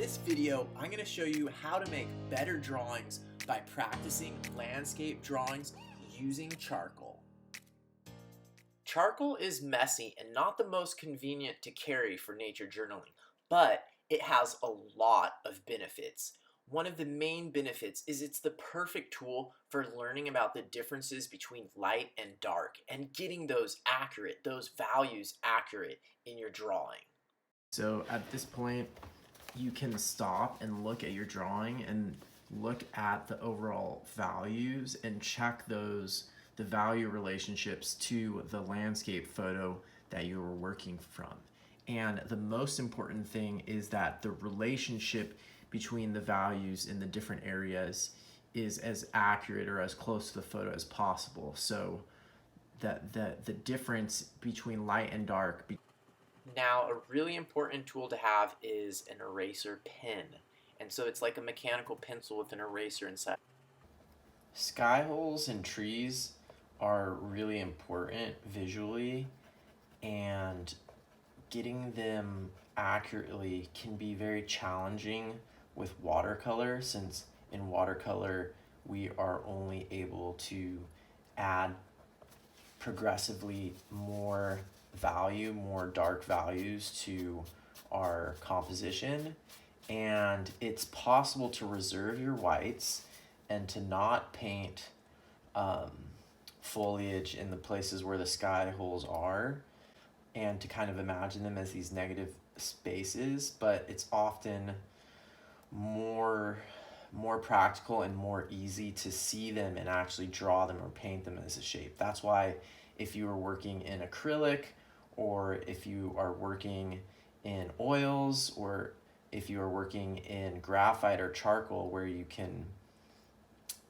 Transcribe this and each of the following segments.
this video, I'm going to show you how to make better drawings by practicing landscape drawings using charcoal. Charcoal is messy and not the most convenient to carry for nature journaling, but it has a lot of benefits. One of the main benefits is it's the perfect tool for learning about the differences between light and dark and getting those values accurate in your drawing. So at this point, you can stop and look at your drawing and look at the overall values and check the value relationships to the landscape photo that you were working from. And the most important thing is that the relationship between the values in the different areas is as accurate or as close to the photo as possible. So that the difference between light and dark. Now, a really important tool to have is an eraser pen. And so it's like a mechanical pencil with an eraser inside. Sky holes and trees are really important visually, and getting them accurately can be very challenging with watercolor, since in watercolor we are only able to add progressively more dark values to our composition, and it's possible to reserve your whites and to not paint foliage in the places where the sky holes are, and to kind of imagine them as these negative spaces, but it's often more practical and more easy to see them and actually draw them or paint them as a shape. That's why if you are working in acrylic, or if you are working in oils, or if you are working in graphite or charcoal, where you can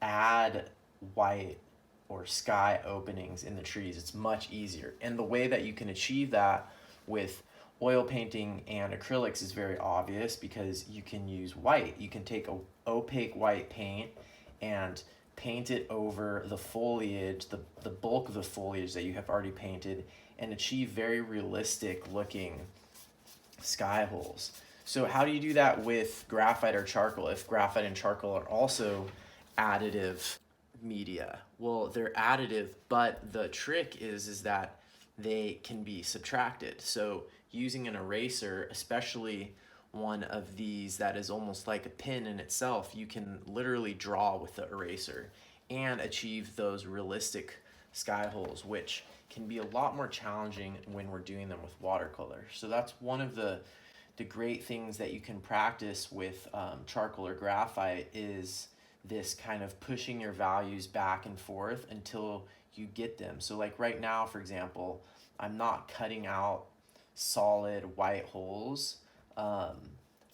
add white or sky openings in the trees, it's much easier. And the way that you can achieve that with oil painting and acrylics is very obvious, because you can use white. You can take a opaque white paint and paint it over the foliage, the bulk of the foliage that you have already painted, and achieve very realistic looking sky holes. So how do you do that with graphite or charcoal if graphite and charcoal are also additive media? Well, they're additive, but the trick is that they can be subtracted. So using an eraser, especially one of these that is almost like a pen in itself, you can literally draw with the eraser and achieve those realistic sky holes, which can be a lot more challenging when we're doing them with watercolor. So that's one of the great things that you can practice with charcoal or graphite, is this kind of pushing your values back and forth until you get them. So like right now, for example, I'm not cutting out solid white holes. I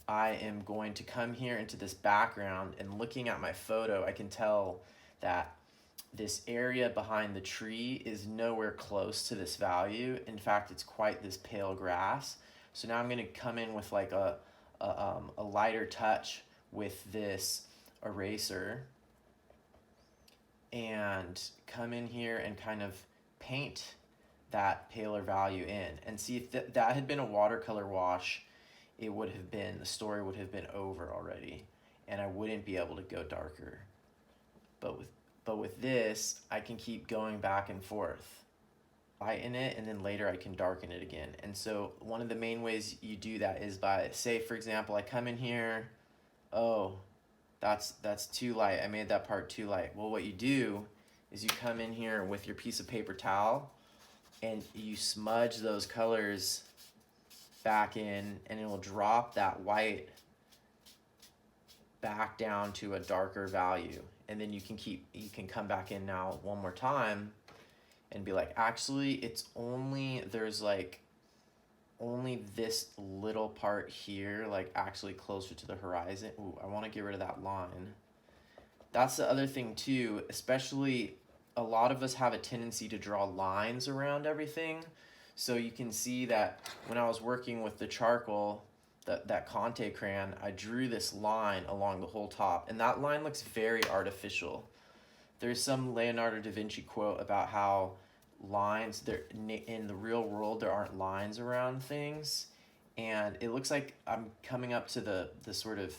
am going to come here into this background, and looking at my photo, I can tell that this area behind the tree is nowhere close to this value. In fact, it's quite this pale grass. So now I'm going to come in with like a lighter touch with this eraser, and come in here and kind of paint that paler value in, and see if that had been a watercolor wash, the story would have been over already, and I wouldn't be able to go darker. But with this, I can keep going back and forth, lighten it, and then later I can darken it again. And so one of the main ways you do that is by, say for example, I come in here, oh, that's too light, I made that part too light. Well, what you do is you come in here with your piece of paper towel and you smudge those colors back in, and it will drop that white back down to a darker value. And then you can come back in now one more time and be like, actually there's like only this little part here, like actually closer to the horizon. Ooh, I want to get rid of that line. That's the other thing too, especially a lot of us have a tendency to draw lines around everything. So you can see that when I was working with the charcoal, that Conte crayon, I drew this line along the whole top, and that line looks very artificial. There's some Leonardo da Vinci quote about how lines, in the real world there aren't lines around things, and it looks like I'm coming up to the sort of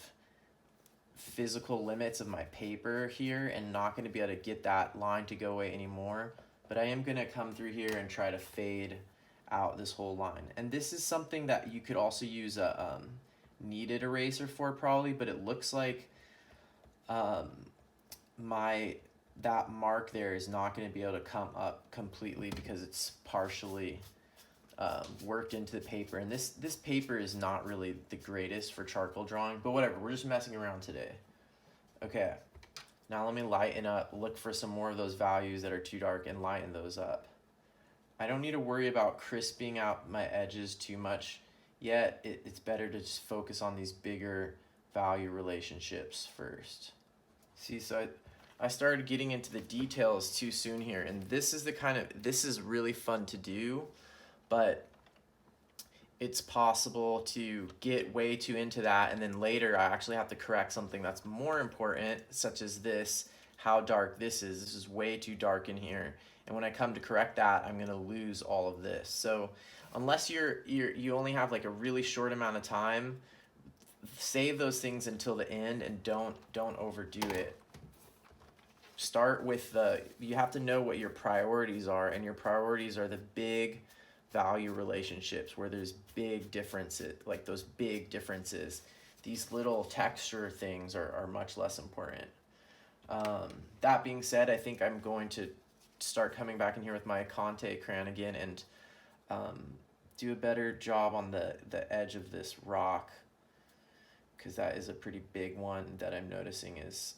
physical limits of my paper here and not going to be able to get that line to go away anymore. But I am going to come through here and try to fade out this whole line. And this is something that you could also use a kneaded eraser for probably, but it looks like um, my that mark there is not going to be able to come up completely because it's partially worked into the paper. And this paper is not really the greatest for charcoal drawing, but whatever, we're just messing around today. Okay, now let me lighten up, look for some more of those values that are too dark and lighten those up. I don't need to worry about crisping out my edges too much yet. It's better to just focus on these bigger value relationships first. See, so I started getting into the details too soon here, and this is really fun to do, but it's possible to get way too into that, and then later I actually have to correct something that's more important, such as this, how dark this is. This is way too dark in here. And when I come to correct that, I'm gonna lose all of this. So unless you only have like a really short amount of time, save those things until the end and don't overdo it. Start with you have to know what your priorities are, and your priorities are the big value relationships where there's big differences, like those big differences. These little texture things are much less important. That being said, I think I'm going to start coming back in here with my Conte crayon again and do a better job on the edge of this rock, because that is a pretty big one that I'm noticing is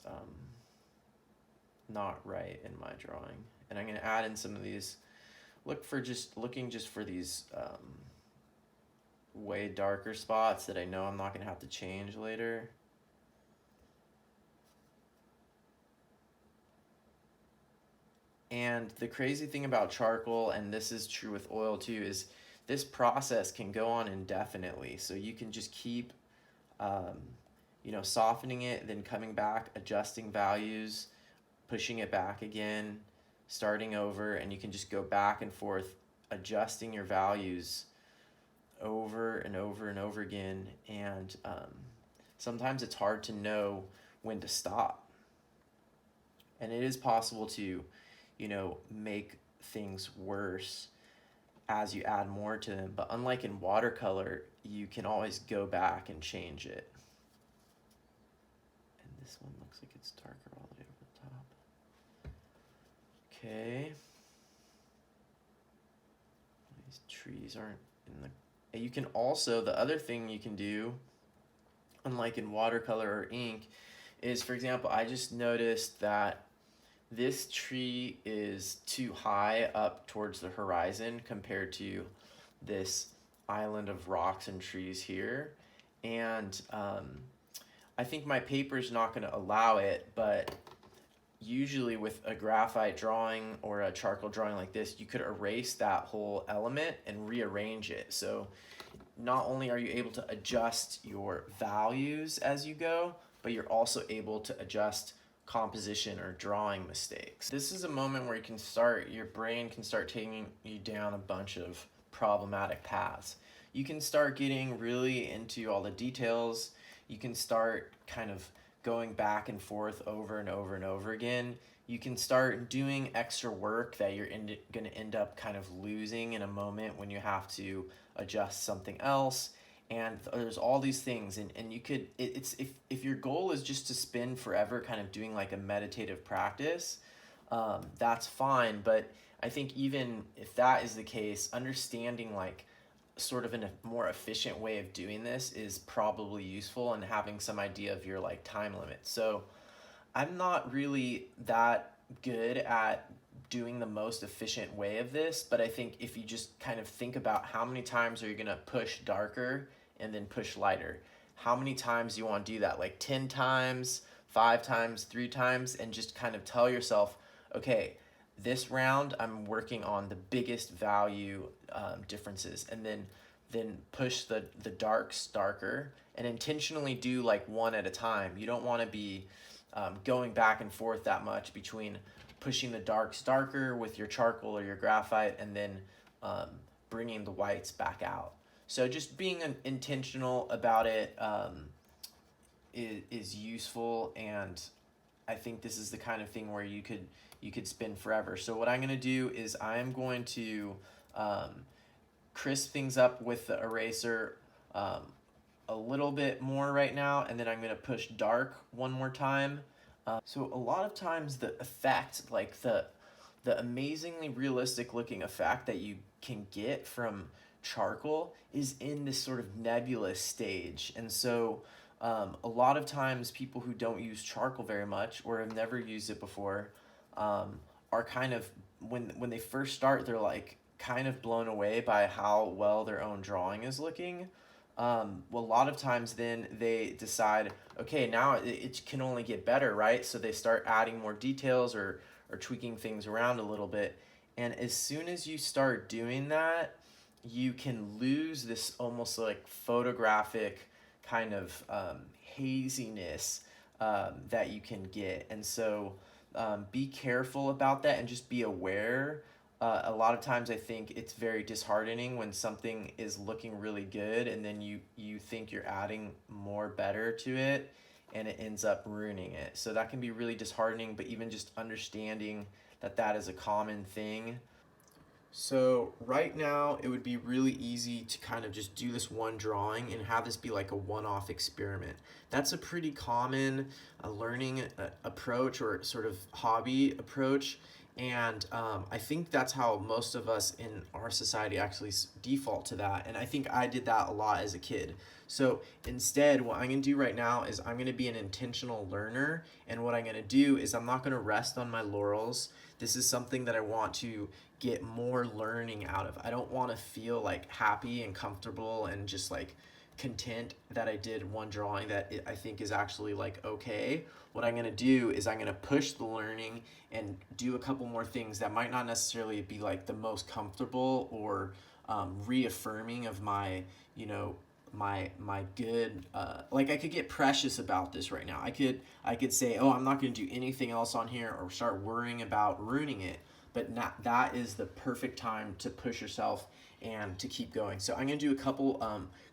not right in my drawing. And I'm going to add in some of these, looking just for these way darker spots that I know I'm not going to have to change later. And the crazy thing about charcoal, and this is true with oil too, is this process can go on indefinitely. So you can just keep, softening it, then coming back, adjusting values, pushing it back again, starting over, and you can just go back and forth, adjusting your values over and over and over again. And sometimes it's hard to know when to stop. And it is possible to make things worse as you add more to them. But unlike in watercolor, you can always go back and change it. And this one looks like it's darker all the way over the top. Okay. These trees aren't in the... And you can also, the other thing you can do, unlike in watercolor or ink, is, for example, I just noticed that this tree is too high up towards the horizon compared to this island of rocks and trees here. And I think my paper's not going to allow it, but usually with a graphite drawing or a charcoal drawing like this, you could erase that whole element and rearrange it. So not only are you able to adjust your values as you go, but you're also able to adjust composition or drawing mistakes. This is a moment where your brain can start taking you down a bunch of problematic paths. You can start getting really into all the details. You can start kind of going back and forth over and over and over again. You can start doing extra work that you're going to end up kind of losing in a moment when you have to adjust something else. And there's all these things, and you could, it's if your goal is just to spend forever kind of doing like a meditative practice, that's fine. But I think even if that is the case, understanding like sort of in a more efficient way of doing this is probably useful, and having some idea of your like time limit. So I'm not really that good at doing the most efficient way of this, but I think if you just kind of think about how many times are you going to push darker and then push lighter, how many times do you want to do that? Like 10 times, 5 times, 3 times, and just kind of tell yourself, okay, this round I'm working on the biggest value differences, and then push the darks darker, and intentionally do like one at a time. You don't want to be going back and forth that much between pushing the darks darker with your charcoal or your graphite and then bringing the whites back out. So just being intentional about it is useful, and I think this is the kind of thing where you could spend forever. So what I'm going to do is I'm going to um, crisp things up with the eraser um, a little bit more right now, and then I'm going to push dark one more time. So a lot of times the effect, like the amazingly realistic looking effect that you can get from charcoal is in this sort of nebulous stage. And so a lot of times people who don't use charcoal very much or have never used it before are kind of, when they first start, they're like kind of blown away by how well their own drawing is looking. Well, a lot of times then they decide, okay, now it can only get better, right? So they start adding more details or tweaking things around a little bit. And as soon as you start doing that, you can lose this almost like photographic kind of haziness that you can get. And so be careful about that and just be aware. A lot of times I think it's very disheartening when something is looking really good and then you think you're adding more better to it and it ends up ruining it. So that can be really disheartening, but even just understanding that that is a common thing. So right now it would be really easy to kind of just do this one drawing and have this be like a one-off experiment. That's a pretty common learning approach or sort of hobby approach. And I think that's how most of us in our society actually default to that. And I think I did that a lot as a kid. So instead, what I'm going to do right now is I'm going to be an intentional learner. And what I'm going to do is I'm not going to rest on my laurels. This is something that I want to get more learning out of. I don't want to feel like happy and comfortable and just like content that I did one drawing that I think is actually like okay. What I'm going to do is I'm going to push the learning and do a couple more things that might not necessarily be like the most comfortable or reaffirming of my, you know, my good like I could get precious about this right now. I could say, oh, I'm not going to do anything else on here or start worrying about ruining it, but not, that is the perfect time to push yourself and to keep going. So I'm going to do a couple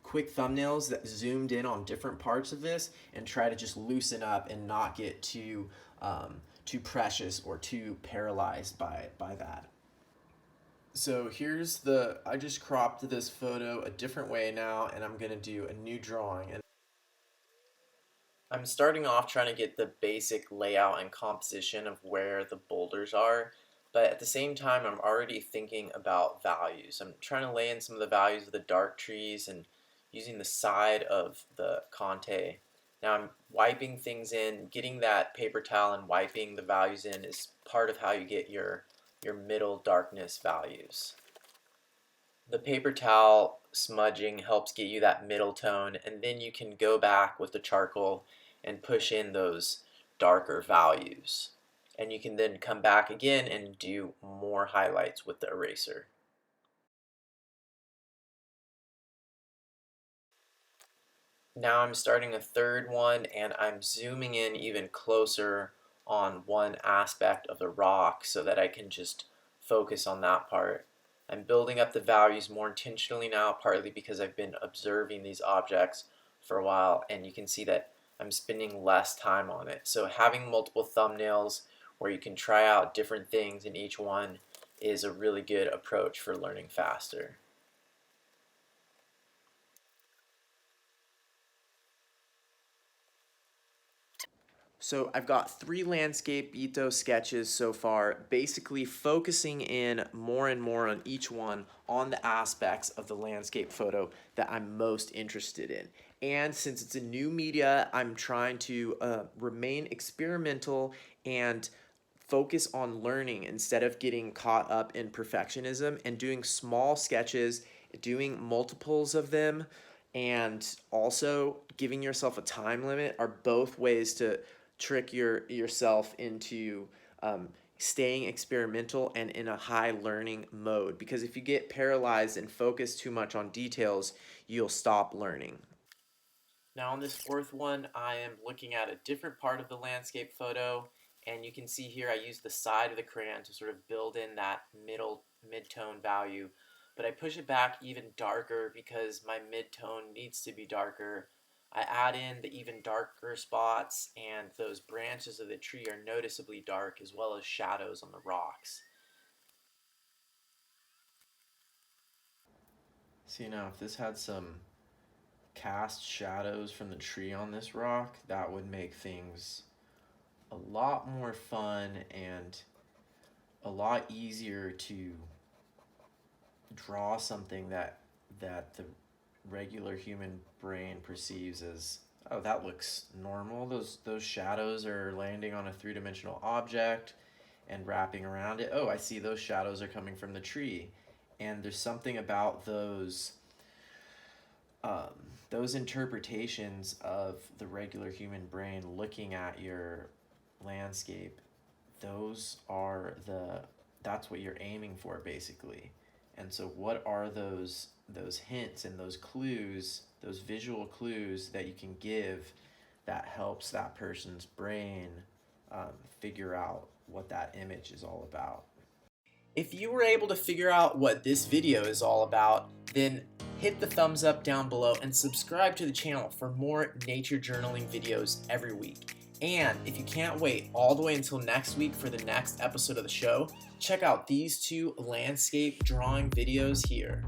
quick thumbnails that zoomed in on different parts of this and try to just loosen up and not get too precious or too paralyzed by that. So here's I just cropped this photo a different way now, and I'm going to do a new drawing. And I'm starting off trying to get the basic layout and composition of where the boulders are, but at the same time I'm already thinking about values. I'm trying to lay in some of the values of the dark trees and using the side of the Conte. Now I'm wiping things in, getting that paper towel and wiping the values in is part of how you get your middle darkness values. The paper towel smudging helps get you that middle tone, and then you can go back with the charcoal and push in those darker values. And you can then come back again and do more highlights with the eraser. Now I'm starting a third one and I'm zooming in even closer on one aspect of the rock so that I can just focus on that part. I'm building up the values more intentionally now, partly because I've been observing these objects for a while, and you can see that I'm spending less time on it. So having multiple thumbnails where you can try out different things in each one is a really good approach for learning faster. So I've got 3 landscape ethos sketches so far, basically focusing in more and more on each one on the aspects of the landscape photo that I'm most interested in. And since it's a new media, I'm trying to remain experimental and focus on learning instead of getting caught up in perfectionism and doing small sketches, doing multiples of them, and also giving yourself a time limit are both ways to trick yourself into staying experimental and in a high learning mode, because if you get paralyzed and focus too much on details, you'll stop learning. Now on this fourth one, I am looking at a different part of the landscape photo, and you can see here I use the side of the crayon to sort of build in that mid-tone value. but I push it back even darker because my mid-tone needs to be darker. I add in the even darker spots, and those branches of the tree are noticeably dark, as well as shadows on the rocks. See, now if this had some cast shadows from the tree on this rock, that would make things a lot more fun and a lot easier to draw something that the regular human brain perceives as, oh, that looks normal. Those shadows are landing on a three-dimensional object and wrapping around it. Oh, I see those shadows are coming from the tree. And there's something about um, those interpretations of the regular human brain looking at your landscape. Those are that's what you're aiming for, basically. And so what are those hints and those clues, those visual clues that you can give that helps that person's brain figure out what that image is all about? If you were able to figure out what this video is all about, then hit the thumbs up down below and subscribe to the channel for more nature journaling videos every week. And if you can't wait all the way until next week for the next episode of the show, check out these two landscape drawing videos here.